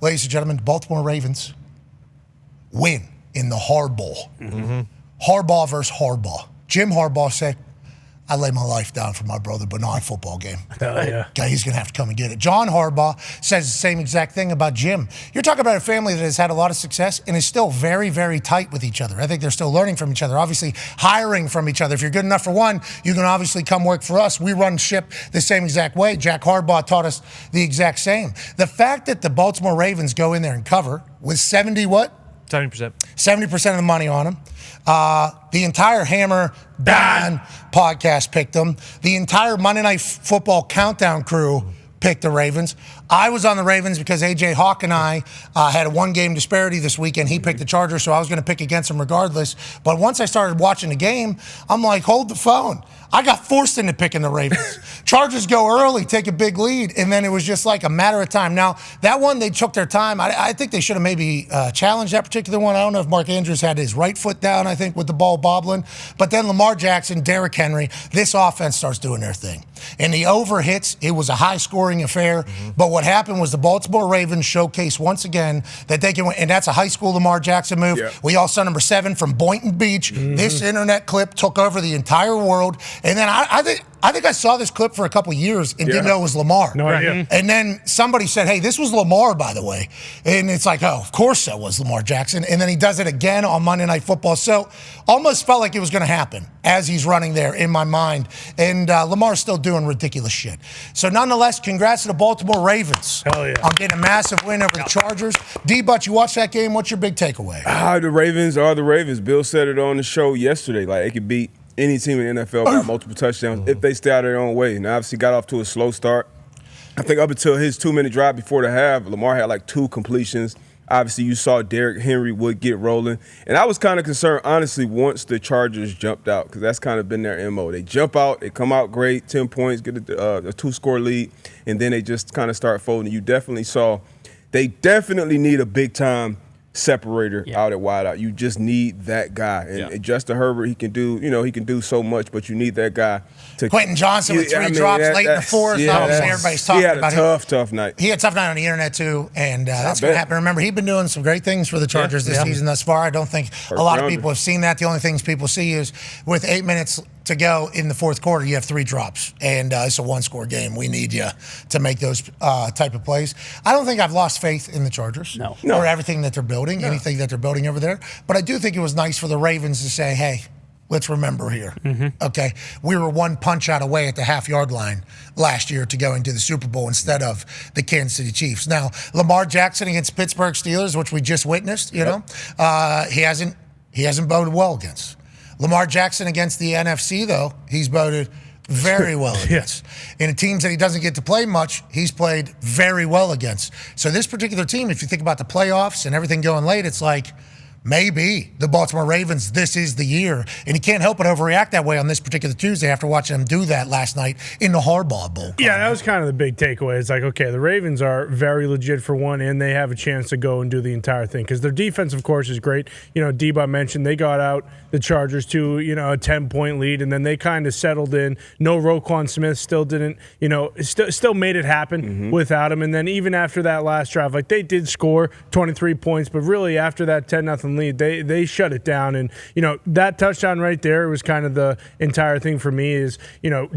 Ladies and gentlemen, the Baltimore Ravens win in the Hard Bowl. Mm-hmm. Harbaugh versus Harbaugh. Jim Harbaugh said, I lay my life down for my brother, but not a football game. Hell yeah. Okay, he's going to have to come and get it. John Harbaugh says the same exact thing about Jim. You're talking about a family that has had a lot of success and is still very, very tight with each other. I think they're still learning from each other, obviously hiring from each other. If you're good enough for one, you can obviously come work for us. We run ship the same exact way. Jack Harbaugh taught us the exact same. The fact that the Baltimore Ravens go in there and cover with 70% of the money on them. The entire Hammer Dahn podcast picked them. The entire Monday Night Football countdown crew picked the Ravens. I was on the Ravens because A.J. Hawk and I had a one-game disparity this weekend. He picked the Chargers, so I was going to pick against him regardless. But once I started watching the game, I'm like, hold the phone. I got forced into picking the Ravens. Chargers go early, take a big lead, and then it was just like a matter of time. Now, that one, they took their time. I think they should have maybe challenged that particular one. I don't know if Mark Andrews had his right foot down, I think, with the ball bobbling. But then Lamar Jackson, Derrick Henry, this offense starts doing their thing. And the over hits, it was a high-scoring affair. Mm-hmm. But what happened was the Baltimore Ravens showcased once again that they can win. And that's a high school Lamar Jackson move. Yeah. We all saw number 7 from Boynton Beach. Mm-hmm. This internet clip took over the entire world. And then I think I saw this clip for a couple years and didn't know it was Lamar. No idea. And then somebody said, hey, this was Lamar, by the way. And it's like, oh, of course that was Lamar Jackson. And then he does it again on Monday Night Football. So almost felt like it was going to happen as he's running there in my mind. And Lamar's still doing ridiculous shit. So nonetheless, congrats to the Baltimore Ravens. Hell yeah. On getting a massive win over the Chargers. D-Butt, you watched that game. What's your big takeaway? The Ravens are the Ravens. Bill said it on the show yesterday. Like, it could beat any team in the NFL by multiple touchdowns if they stay out of their own way. Now, obviously, got off to a slow start. I think up until his 2-minute drive before the half, Lamar had like 2 completions. Obviously, you saw Derrick Henry would get rolling. And I was kind of concerned, honestly, once the Chargers jumped out, because that's kind of been their MO. They jump out, they come out great, 10 points, get a 2-score lead, and then they just kind of start folding. You definitely saw they definitely need a big-time separator out at wide out. You just need that guy. And Justin Herbert, he can do so much, but you need that guy to Quentin Johnson with 3 drops late in the fourth. Obviously, everybody's talking about it. He had a tough night. He had a tough night on the internet, too, and that's going to happen. Remember, he's been doing some great things for the Chargers this season thus far. I don't think a lot of people have seen that. The only things people see is with 8 minutes to go in the fourth quarter, you have 3 drops, and it's a 1-score game. We need you to make those type of plays. I don't think I've lost faith in the Chargers or everything that they're building, anything that they're building over there. But I do think it was nice for the Ravens to say, hey, let's remember here, okay? We were 1 punch out away at the half-yard line last year to go into the Super Bowl instead of the Kansas City Chiefs. Now, Lamar Jackson against Pittsburgh Steelers, which we just witnessed, you know, he hasn't voted well against. Lamar Jackson against the NFC, though, he's voted very well against. In teams that he doesn't get to play much, he's played very well against. So this particular team, if you think about the playoffs and everything going late, it's like, maybe the Baltimore Ravens, this is the year. And you can't help but overreact that way on this particular Tuesday after watching them do that last night in the Harbaugh Bowl. Yeah, that was kind of the big takeaway. It's like, okay, the Ravens are very legit for one, and they have a chance to go and do the entire thing. Because their defense, of course, is great. You know, Deba mentioned they got out the Chargers to, a 10-point lead, and then they kind of settled in. No Roquan Smith, still didn't, still made it happen without him. And then even after that last drive, like they did score 23 points, but really after that 10-0 lead, they shut it down. And, that touchdown right there was kind of the entire thing for me is,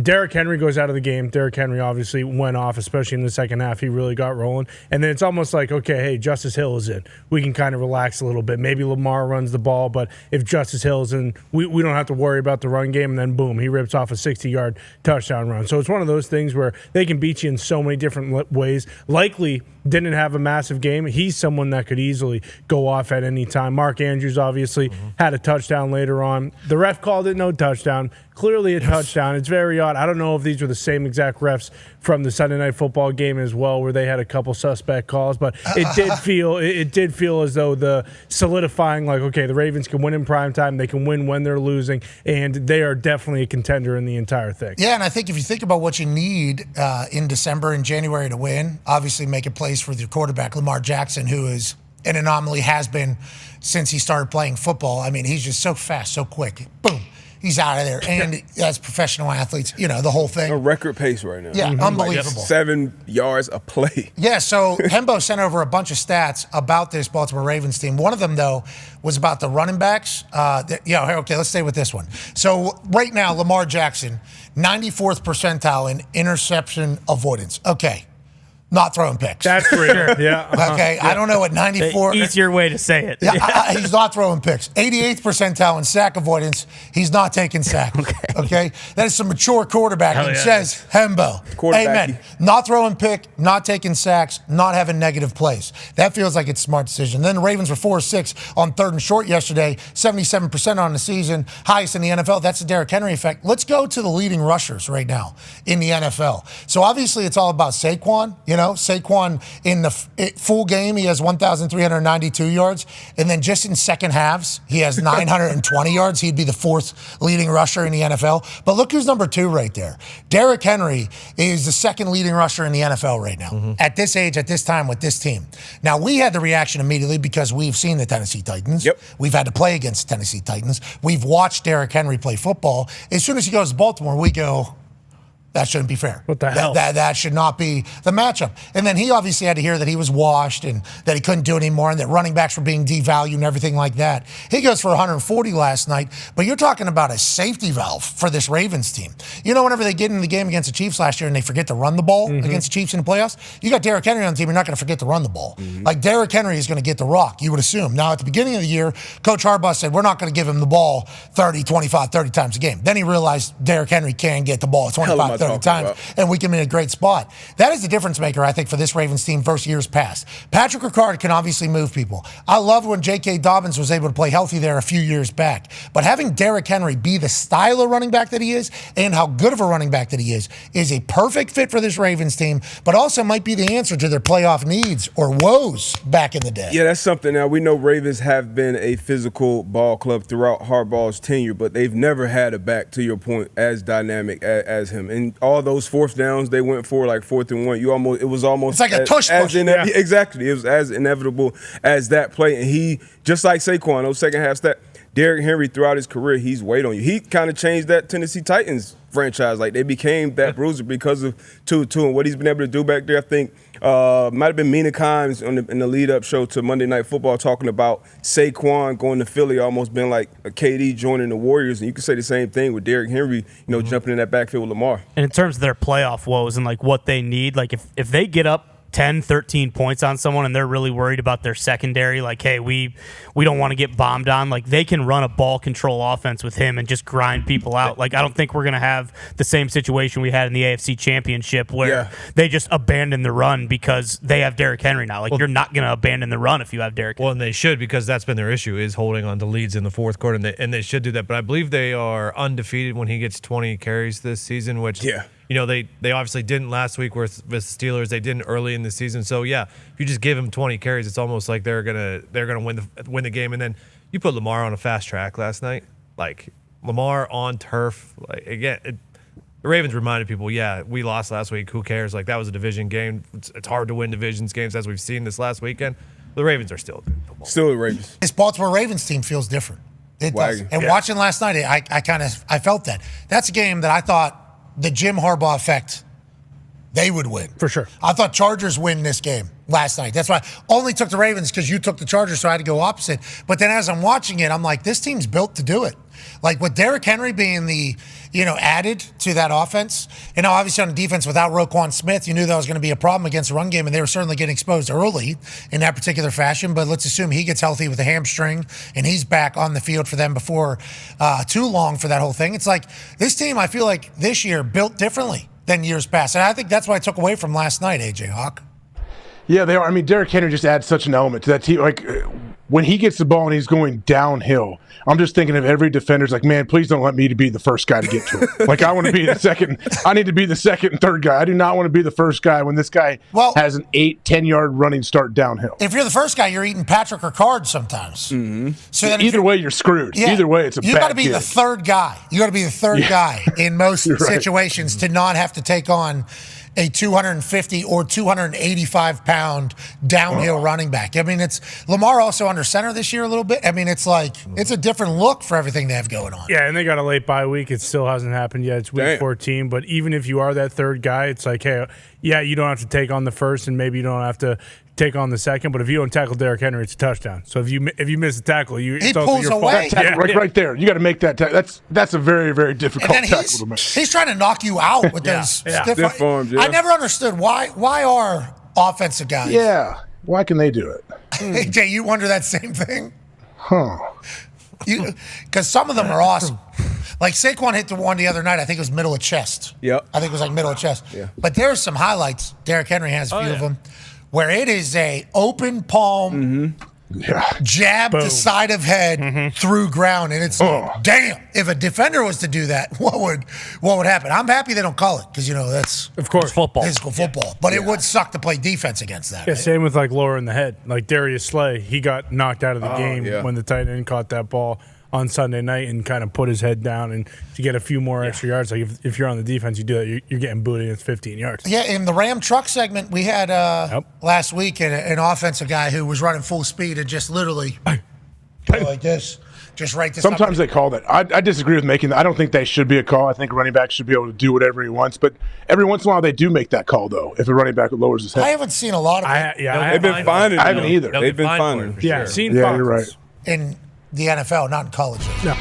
Derrick Henry goes out of the game. Derrick Henry obviously went off, especially in the second half. He really got rolling. And then it's almost like, okay, hey, Justice Hill is in. We can kind of relax a little bit. Maybe Lamar runs the ball, but if Justice Hill is in, we don't have to worry about the run game. And then, boom, he rips off a 60-yard touchdown run. So it's one of those things where they can beat you in so many different ways. Likely didn't have a massive game. He's someone that could easily go off at any time. Mark Andrews obviously had a touchdown later on. The ref called it no touchdown. Clearly a touchdown. It's very odd. I don't know if these were the same exact refs from the Sunday Night Football game as well, where they had a couple suspect calls, but it did feel as though the solidifying, like, okay, the Ravens can win in primetime, they can win when they're losing, and they are definitely a contender in the entire thing. Yeah, and I think if you think about what you need in December and January to win, obviously making plays for your quarterback, Lamar Jackson, who is an anomaly, has been since he started playing football. I mean, he's just so fast, so quick. Boom. he's out of there. And as professional athletes, the whole thing. A record pace right now. Yeah, unbelievable. Like 7 yards a play. Yeah, so Hembo sent over a bunch of stats about this Baltimore Ravens team. One of them, though, was about the running backs. Okay, let's stay with this one. So right now, Lamar Jackson, 94th percentile in interception avoidance. Okay. Not throwing picks. That's real. Yeah. Okay. I don't know what 94. Easier way to say it. Yeah, he's not throwing picks. 88th percentile in sack avoidance. He's not taking sacks. Okay. That is some mature quarterbacking. Says Hembo. Amen. Not throwing pick, not taking sacks, not having negative plays. That feels like it's a smart decision. Then the Ravens were 4-6 on 3rd and short yesterday, 77% on the season, highest in the NFL. That's the Derrick Henry effect. Let's go to the leading rushers right now in the NFL. So obviously it's all about Saquon. Saquon in the full game, he has 1,392 yards. And then just in second halves, he has 920 yards. He'd be the 4th leading rusher in the NFL. But look who's number 2 right there. Derrick Henry is the 2nd leading rusher in the NFL right now. At this age, at this time, with this team. Now, we had the reaction immediately because we've seen the Tennessee Titans. Yep. We've had to play against the Tennessee Titans. We've watched Derrick Henry play football. As soon as he goes to Baltimore, we go, that shouldn't be fair. What the hell? That should not be the matchup. And then he obviously had to hear that he was washed and that he couldn't do it anymore and that running backs were being devalued and everything like that. He goes for 140 last night, but you're talking about a safety valve for this Ravens team. Whenever they get in the game against the Chiefs last year and they forget to run the ball against the Chiefs in the playoffs, you got Derrick Henry on the team, you're not going to forget to run the ball. Like Derrick Henry is going to get the rock, you would assume. Now, at the beginning of the year, Coach Harbaugh said, we're not going to give him the ball 30, 25, 30 times a game. Then he realized Derrick Henry can get the ball 25, 30 times. And we can be in a great spot. That is the difference maker, I think, for this Ravens team versus years past. Patrick Ricard can obviously move people. I love when J.K. Dobbins was able to play healthy there a few years back. But having Derrick Henry be the style of running back that he is and how good of a running back that he is a perfect fit for this Ravens team, but also might be the answer to their playoff needs or woes back in the day. Yeah, that's something. Now, we know Ravens have been a physical ball club throughout Harbaugh's tenure, but they've never had a back, to your point, as dynamic as him. And all those 4th downs they went for, like 4th and 1, it was almost it's like a tush push. Exactly. It was as inevitable as that play. And he, just like Saquon, those second half stats, Derrick Henry throughout his career, he's weighed on you. He kind of changed that Tennessee Titans franchise. Like, they became that bruiser because of 2-2 and what he's been able to do back there. I think might have been Mina Kimes in the lead-up show to Monday Night Football talking about Saquon going to Philly almost being like a KD joining the Warriors. And you could say the same thing with Derrick Henry, jumping in that backfield with Lamar. And in terms of their playoff woes and like what they need, like if they get up 10, 13 points on someone and they're really worried about their secondary, like, hey, we don't want to get bombed on, like, they can run a ball control offense with him and just grind people out. Like, I don't think we're going to have the same situation we had in the AFC Championship where they just abandon the run because they have Derrick Henry now. Like, you're not going to abandon the run if you have Derrick Henry. Well, and they should, because that's been their issue, is holding on to leads in the 4th quarter, and they should do that. But I believe they are undefeated when he gets 20 carries this season, which they obviously didn't last week with the Steelers. They didn't early in the season. So if you just give him 20 carries, it's almost like they're gonna win the game. And then you put Lamar on a fast track last night, like Lamar on turf. Like, again, the Ravens reminded people, we lost last week. Who cares? Like, that was a division game. It's hard to win divisions games, as we've seen this last weekend. The Ravens are still good football. Still the Ravens. This Baltimore Ravens team feels different. It does. And watching last night, I felt that. That's a game that I thought the Jim Harbaugh effect, they would win. For sure. I thought Chargers win this game last night. That's why I only took the Ravens because you took the Chargers, so I had to go opposite. But then as I'm watching it, I'm like, this team's built to do it. Like with Derrick Henry being the, added to that offense. And now obviously on the defense without Roquan Smith, you knew that was going to be a problem against the run game, and they were certainly getting exposed early in that particular fashion. But let's assume he gets healthy with a hamstring and he's back on the field for them before too long for that whole thing. It's like this team, I feel like this year built differently than years past. And I think that's what I took away from last night, AJ Hawk. Yeah, they are. I mean, Derrick Henry just adds such an element to that team. Like, when he gets the ball and he's going downhill, I'm just thinking of every defender's like, man, please don't let me to be the first guy to get to it. Like, I want to be the second. I need to be the second and third guy. I do not want to be the first guy when this guy has an 8-10 yard running start downhill. If you're the first guy, you're eating Patrick Ricard sometimes. Mm-hmm. So then either way, you're screwed. Yeah, either way, it's a bad You got to be gig. the third guy. You got to be the third guy in most situations to not have to take on a 250 or 285 pound downhill running back. I mean, it's Lamar also under center this year a little bit. I mean, it's like it's a different look for everything they have going on. Yeah, and they got a late bye week. It still hasn't happened yet. It's week 14. But even if you are that third guy, it's like, hey, yeah, you don't have to take on the first, and maybe you don't have to take on the second. But if you don't tackle Derrick Henry, it's a touchdown. So if you miss a tackle, it's also your fault. Right there. You got to make that tackle. That's a very, very difficult tackle to make. He's trying to knock you out with those stiff arms. I never understood why are offensive guys. Yeah. Why can they do it? Hey, Jay, you wonder that same thing? Huh. Because some of them are awesome. Like Saquon hit the one the other night. I think it was middle of chest. Yep. I think it was like middle of chest. Yeah. But there's some highlights. Derrick Henry has a few of them where it is a open palm jab to side of head through ground, and it's like, damn. If a defender was to do that, what would happen? I'm happy they don't call it because that's of course physical football. But it would suck to play defense against that. Yeah, right? same with like lowering the head. Like Darius Slay, he got knocked out of the game when the tight end caught that ball on Sunday night and kind of put his head down and to get a few more extra yards. Like if you're on the defense, you do that, you're getting booted against 15 yards. Yeah, in the Ram truck segment we had last week, an offensive guy who was running full speed and just literally like this, just right to Sometimes they call that. I disagree with making that. I don't think they should be a call. I think a running back should be able to do whatever he wants. But every once in a while they do make that call, though, if a running back lowers his head. I haven't seen a lot of it. They've been finding it. I haven't either. They've been finding it. Yeah, you're right. In the NFL, not in college. No.